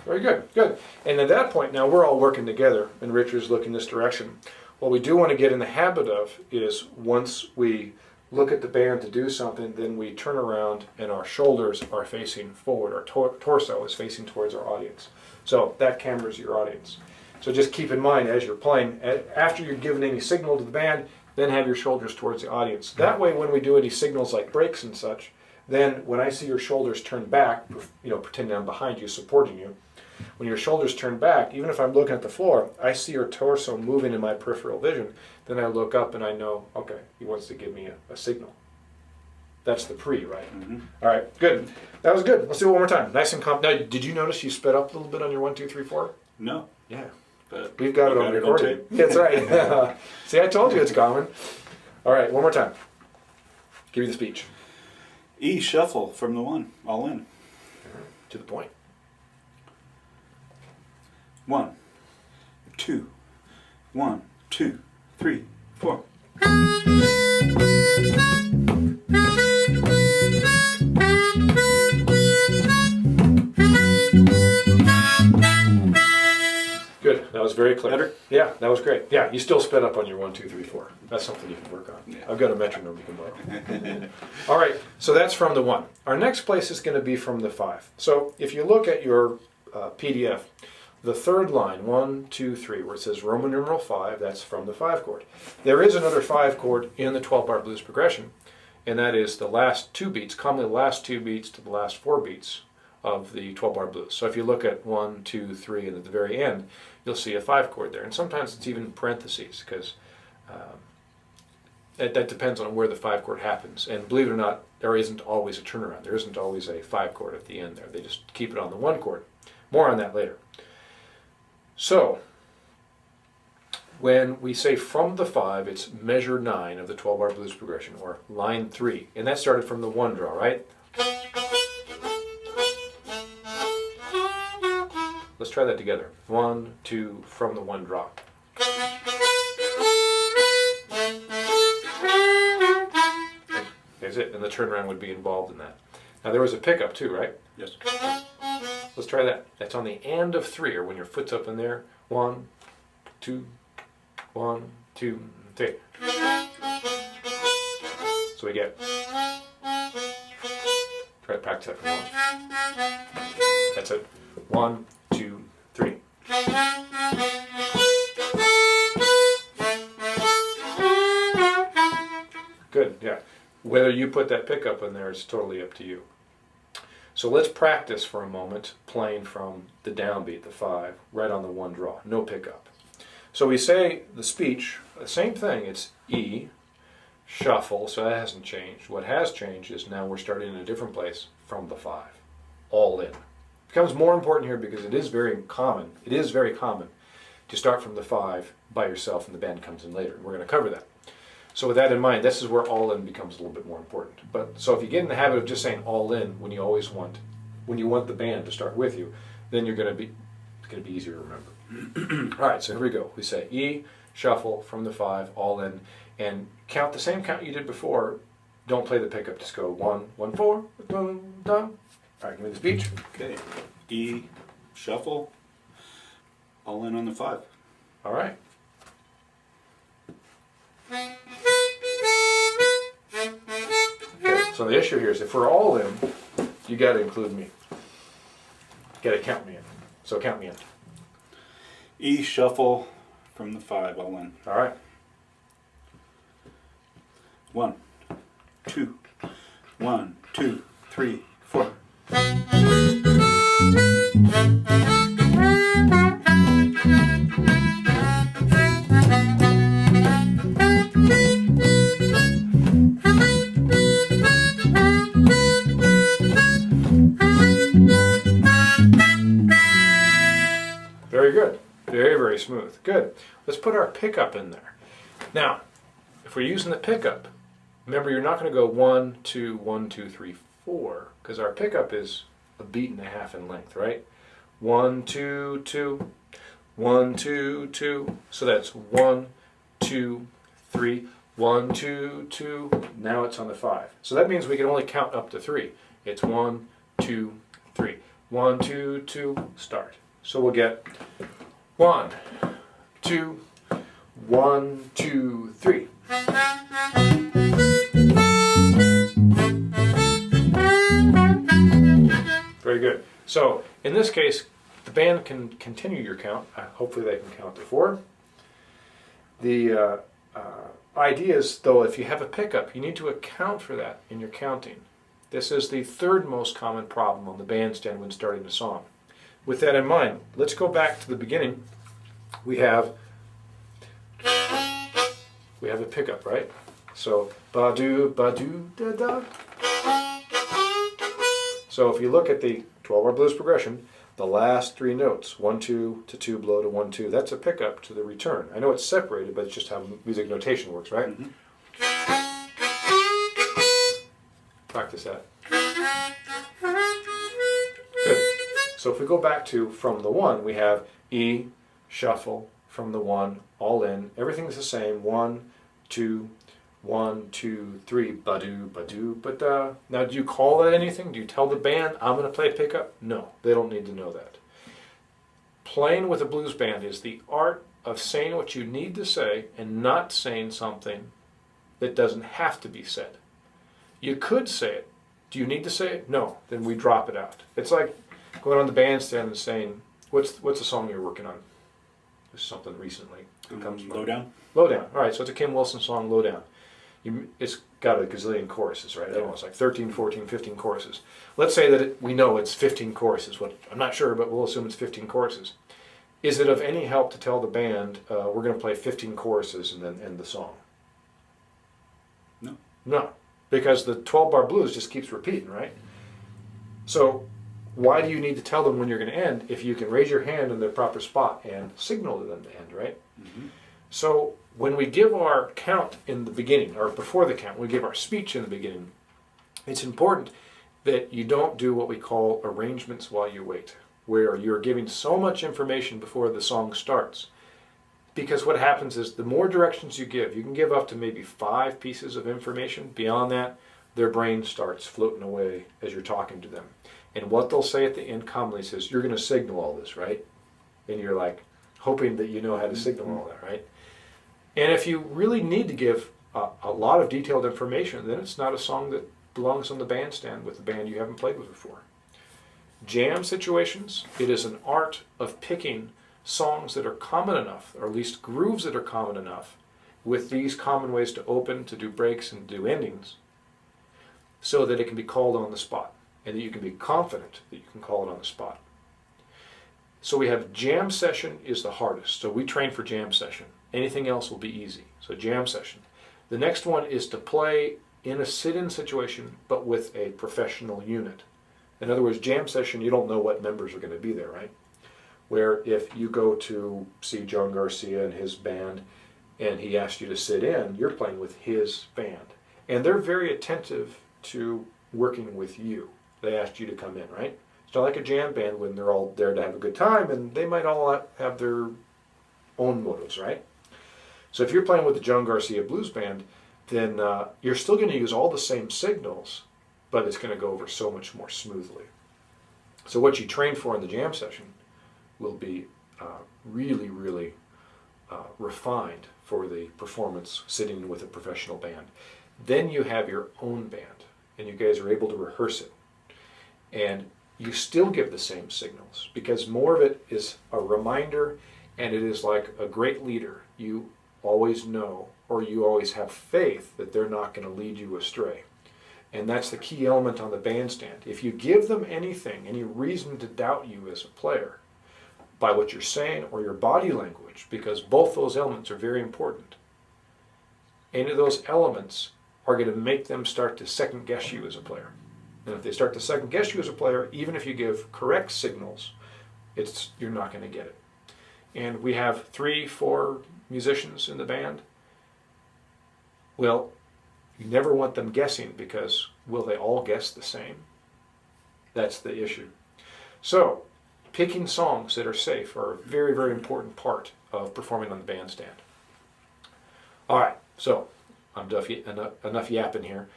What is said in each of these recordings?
Very good, good. And at that point, now we're all working together, and Richard's looking this direction. What we do want to get in the habit of is once we look at the band to do something, then we turn around and our shoulders are facing forward, our torso is facing towards our audience. So that camera is your audience. So just keep in mind as you're playing, after you're giving any signal to the band, then have your shoulders towards the audience. That way when we do any signals like breaks and such, then when I see your shoulders turn back, pretending I'm behind you, supporting you, when your shoulders turn back, even if I'm looking at the floor, I see your torso moving in my peripheral vision, then I look up and I know, okay, he wants to give me a signal. That's the pre, right? Mm-hmm. All right, good. That was good. Let's do it one more time. Nice and calm. Now, did you notice you sped up a little bit on your 1, 2, 3, 4? No. Yeah. But we've got it on recording. That's right. See, I told you it's common. All right, one more time. Give me the speech. E shuffle from the 1, all in. To the point. 1, 2, 1, 2, 3, 4. Good. That was very clear. Better? Yeah, that was great. Yeah, you still sped up on your 1, 2, 3, 4. That's something you can work on. Yeah. I've got a metronome you can borrow. All right, so that's from the 1. Our next place is going to be from the 5. So if you look at your PDF, the third line, 1, 2, 3, where it says Roman numeral 5, that's from the 5 chord. There is another 5 chord in the 12-bar blues progression, and that is the last 2 beats, commonly the last 2 beats to the last 4 beats of the 12-bar blues. So if you look at 1, 2, 3, and at the very end, you'll see a 5 chord there. And sometimes it's even in parentheses, because that depends on where the 5 chord happens. And believe it or not, there isn't always a turnaround. There isn't always a 5 chord at the end there. They just keep it on the 1 chord. More on that later. So, when we say from the 5, it's measure 9 of the 12-bar blues progression, or line 3. And that started from the 1 draw, right? Let's try that together. 1, 2, from the 1 draw. There's it, and the turnaround would be involved in that. Now there was a pickup too, right? Yes. Let's try that. That's on the and of 3, or when your foot's up in there. 1, 2, 1, 2, 3. So we get. Try to practice that for 1. That's it. 1, 2, 3. Good, yeah. Whether you put that pickup in there is totally up to you. So let's practice for a moment playing from the downbeat, the 5, right on the 1 draw, no pickup. So we say the speech, the same thing, it's E, shuffle, so that hasn't changed. What has changed is now we're starting in a different place from the 5, all in. It becomes more important here because it is very common to start from the 5 by yourself and the band comes in later. We're going to cover that. So with that in mind, this is where all in becomes a little bit more important. But so if you get in the habit of just saying all in when you want the band to start with you, then it's going to be easier to remember. All right, so here we go. We say E, shuffle from the 5, all in, and count the same count you did before. Don't play the pickup. Just go 1, 1, 4, dun, dun. All right, give me the speech. Okay. E, shuffle, all in on the 5. All right. Okay, so the issue here is if we're all in, you got to include me. You got to count me in. So count me in. E, shuffle from the 5, all in. All right. 1, 2, 1, 2, 3, 4. Very good. Very, very smooth. Good. Let's put our pickup in there. Now, if we're using the pickup, remember you're not going to go 1, 2, 1, 2, 3, 4, because our pickup is a beat and a half in length, right? 1, 2, 2, 1, 2, 2. So that's 1, 2, 3, 1, 2, 2. Now it's on the 5. So that means we can only count up to 3. It's 1, 2, 3. 1, 2, 2, start. So we'll get 1, 2, 1, 2, 3. Very good. So in this case, the band can continue your count. Hopefully they can count to 4. The idea is, though, if you have a pickup, you need to account for that in your counting. This is the third most common problem on the bandstand when starting a song. With that in mind, let's go back to the beginning. We have a pickup, right? So ba-do, ba-do, da-da. So if you look at the 12-bar blues progression, the last 3 notes, 1, 2 to 2 blow to 1, 2, that's a pickup to the return. I know it's separated, but it's just how music notation works, right? Mm-hmm. Practice that. Good. So if we go back to from the 1, we have E, shuffle, from the 1, all in. Everything's the same. 1, 2, 1, 2, 3, ba-do, ba-do, ba-da. Now, do you call that anything? Do you tell the band, I'm going to play pickup? No, they don't need to know that. Playing with a blues band is the art of saying what you need to say and not saying something that doesn't have to be said. You could say it. Do you need to say it? No. Then we drop it out. It's like going on the bandstand and saying, what's the song you're working on? This is something recently. It comes Low Down? Low Down. All right, so it's a Kim Wilson song, Low Down. It's got a gazillion choruses, right? I don't know, it's like 13, 14, 15 choruses. Let's say that we know it's 15 choruses. I'm not sure, but we'll assume it's 15 choruses. Is it of any help to tell the band, we're going to play 15 choruses and then end the song? No. No, because the 12-bar blues just keeps repeating, right? So why do you need to tell them when you're going to end if you can raise your hand in the proper spot and signal to them to end, right? Mm-hmm. So when we give our count in the beginning, or before the count, we give our speech in the beginning, it's important that you don't do what we call arrangements while you wait, where you're giving so much information before the song starts. Because what happens is the more directions you can give up to maybe 5 pieces of information. Beyond that, their brain starts floating away as you're talking to them. And what they'll say at the end commonly says, you're going to signal all this, right? And you're like hoping that you know how to signal all that, right? And if you really need to give a lot of detailed information, then it's not a song that belongs on the bandstand with a band you haven't played with before. Jam situations, it is an art of picking songs that are common enough, or at least grooves that are common enough, with these common ways to open, to do breaks, and do endings, so that it can be called on the spot, and that you can be confident that you can call it on the spot. So we have jam session is the hardest, so we train for jam session. Anything else will be easy. So jam session. The next one is to play in a sit-in situation, but with a professional unit. In other words, jam session, you don't know what members are going to be there, right? Where if you go to see John Garcia and his band, and he asks you to sit in, you're playing with his band. And they're very attentive to working with you. They asked you to come in, right? It's not like a jam band when they're all there to have a good time, and they might all have their own motives, right? So if you're playing with the John Garcia Blues Band, then you're still going to use all the same signals, but it's going to go over so much more smoothly. So what you train for in the jam session will be really, really refined for the performance sitting with a professional band. Then you have your own band, and you guys are able to rehearse it. And you still give the same signals, because more of it is a reminder, and it is like a great leader. You always know, or you always have faith that they're not going to lead you astray. And that's the key element on the bandstand. If you give them anything, any reason to doubt you as a player, by what you're saying or your body language, because both those elements are very important, any of those elements are going to make them start to second guess you as a player. And if they start to second guess you as a player, even if you give correct signals, you're not going to get it. And we have 3, 4 musicians in the band. Well, you never want them guessing, because will they all guess the same? That's the issue. So, picking songs that are safe are a very, very important part of performing on the bandstand. All right, so I'm enough yapping here.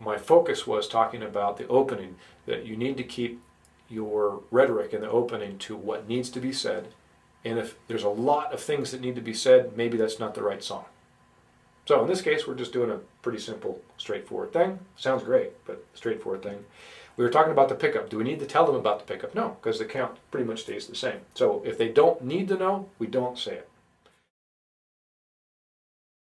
My focus was talking about the opening, that you need to keep your rhetoric in the opening to what needs to be said. And if there's a lot of things that need to be said, maybe that's not the right song. So in this case, we're just doing a pretty simple, straightforward thing. Sounds great, but straightforward thing. We were talking about the pickup. Do we need to tell them about the pickup? No, because the count pretty much stays the same. So if they don't need to know, we don't say it.